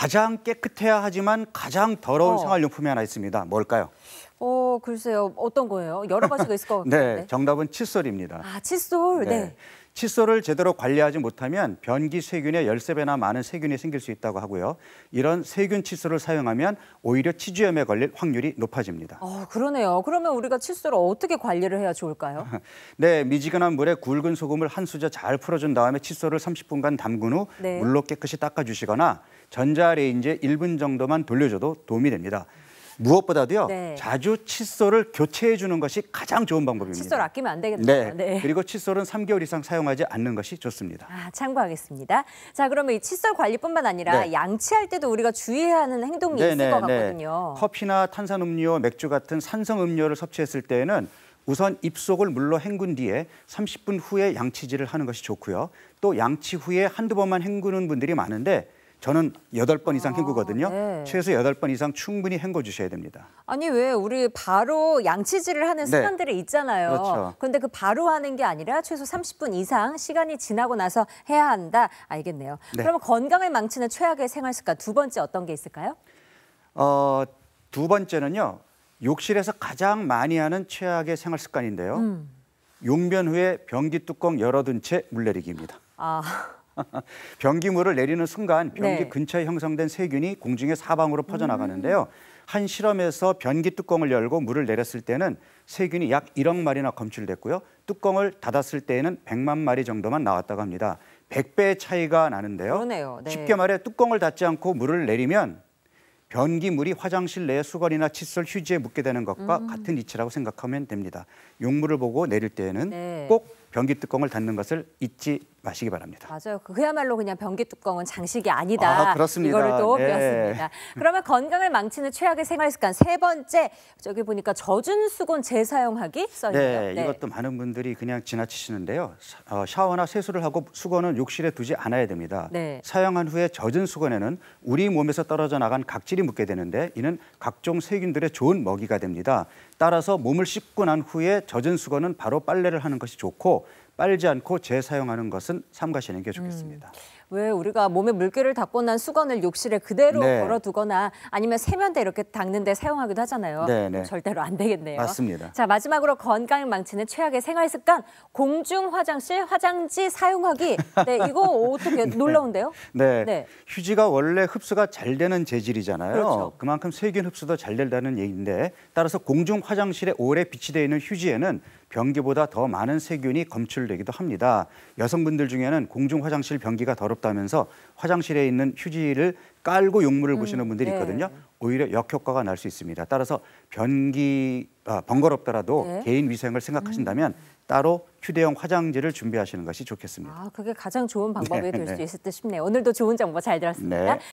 가장 깨끗해야 하지만 가장 더러운 생활용품이 하나 있습니다. 뭘까요? 글쎄요. 어떤 거예요? 여러 가지가 있을 것 같은데. 네, 정답은 칫솔입니다. 아, 칫솔. 네. 칫솔을 제대로 관리하지 못하면 변기 세균의 13배나 많은 세균이 생길 수 있다고 하고요. 이런 세균 칫솔을 사용하면 오히려 치주염에 걸릴 확률이 높아집니다. 그러네요. 그러면 우리가 칫솔을 어떻게 관리를 해야 좋을까요? 네, 미지근한 물에 굵은 소금을 한 수저 잘 풀어준 다음에 칫솔을 30분간 담근 후 물로 깨끗이 닦아주시거나 전자레인지에 1분 정도만 돌려줘도 도움이 됩니다. 무엇보다도요, 자주 칫솔을 교체해 주는 것이 가장 좋은 방법입니다. 칫솔 아끼면 안 되겠네요. 네. 그리고 칫솔은 3개월 이상 사용하지 않는 것이 좋습니다. 참고하겠습니다. 자, 그러면 이 칫솔 관리뿐만 아니라 양치할 때도 우리가 주의해야 하는 행동이 있을 것 같거든요. 커피나 탄산음료, 맥주 같은 산성 음료를 섭취했을 때에는 우선 입속을 물로 헹군 뒤에 30분 후에 양치질을 하는 것이 좋고요. 또 양치 후에 한두 번만 헹구는 분들이 많은데 저는 8번 이상 헹구거든요. 최소 8번 이상 충분히 헹궈 주셔야 됩니다. 아니, 왜 우리 바로 양치질을 하는 습관들이 있잖아요. 그렇죠. 그런데 그 바로 하는 게 아니라 최소 30분 이상 시간이 지나고 나서 해야 한다. 알겠네요. 그러면 건강을 망치는 최악의 생활 습관 두 번째 어떤 게 있을까요? 두 번째는요. 욕실에서 가장 많이 하는 최악의 생활 습관인데요. 용변 후에 변기 뚜껑 열어둔 채 물 내리기입니다. 변기물을 내리는 순간 변기 근처에 형성된 세균이 공중에 사방으로 퍼져나가는데요. 한 실험에서 변기 뚜껑을 열고 물을 내렸을 때는 세균이 약 1억 마리나 검출됐고요. 뚜껑을 닫았을 때에는 100만 마리 정도만 나왔다고 합니다. 100배의 차이가 나는데요. 그러네요. 쉽게 말해 뚜껑을 닫지 않고 물을 내리면 변기물이 화장실 내에 수건이나 칫솔, 휴지에 묻게 되는 것과 같은 이치라고 생각하면 됩니다. 용물을 보고 내릴 때에는 꼭 변기 뚜껑을 닫는 것을 잊지 마시기 바랍니다. 맞아요. 그야말로 그냥 변기 뚜껑은 장식이 아니다. 그렇습니다. 이거를 또 배웠습니다. 그러면 건강을 망치는 최악의 생활 습관 세 번째, 저기 보니까 젖은 수건 재사용하기 써있네요. 이것도 많은 분들이 그냥 지나치시는데요. 샤워나 세수를 하고 수건은 욕실에 두지 않아야 됩니다. 사용한 후에 젖은 수건에는 우리 몸에서 떨어져 나간 각질이 묻게 되는데 이는 각종 세균들의 좋은 먹이가 됩니다. 따라서 몸을 씻고 난 후에 젖은 수건은 바로 빨래를 하는 것이 좋고 빨지 않고 재사용하는 것은 삼가시는 게 좋겠습니다. 왜 우리가 몸에 물기를 닦고 난 수건을 욕실에 그대로 걸어두거나 아니면 세면대 이렇게 닦는데 사용하기도 하잖아요. 절대로 안 되겠네요. 맞습니다. 자, 마지막으로 건강을 망치는 최악의 생활 습관, 공중 화장실 화장지 사용하기. 이거 어떻게 놀라운데요? 휴지가 원래 흡수가 잘 되는 재질이잖아요. 그렇죠. 그만큼 세균 흡수도 잘 된다는 얘기인데 따라서 공중 화장실에 오래 비치되어 있는 휴지에는 변기보다 더 많은 세균이 검출되기도 합니다. 여성분들 중에는 공중 화장실 변기가 더럽다면서 화장실에 있는 휴지를 깔고 용물을 보시는 분들이 있거든요. 오히려 역효과가 날 수 있습니다. 따라서 변기 번거롭더라도 개인 위생을 생각하신다면 따로 휴대용 화장지를 준비하시는 것이 좋겠습니다. 그게 가장 좋은 방법이 될 수 있을 듯 싶네요. 오늘도 좋은 정보 잘 들었습니다.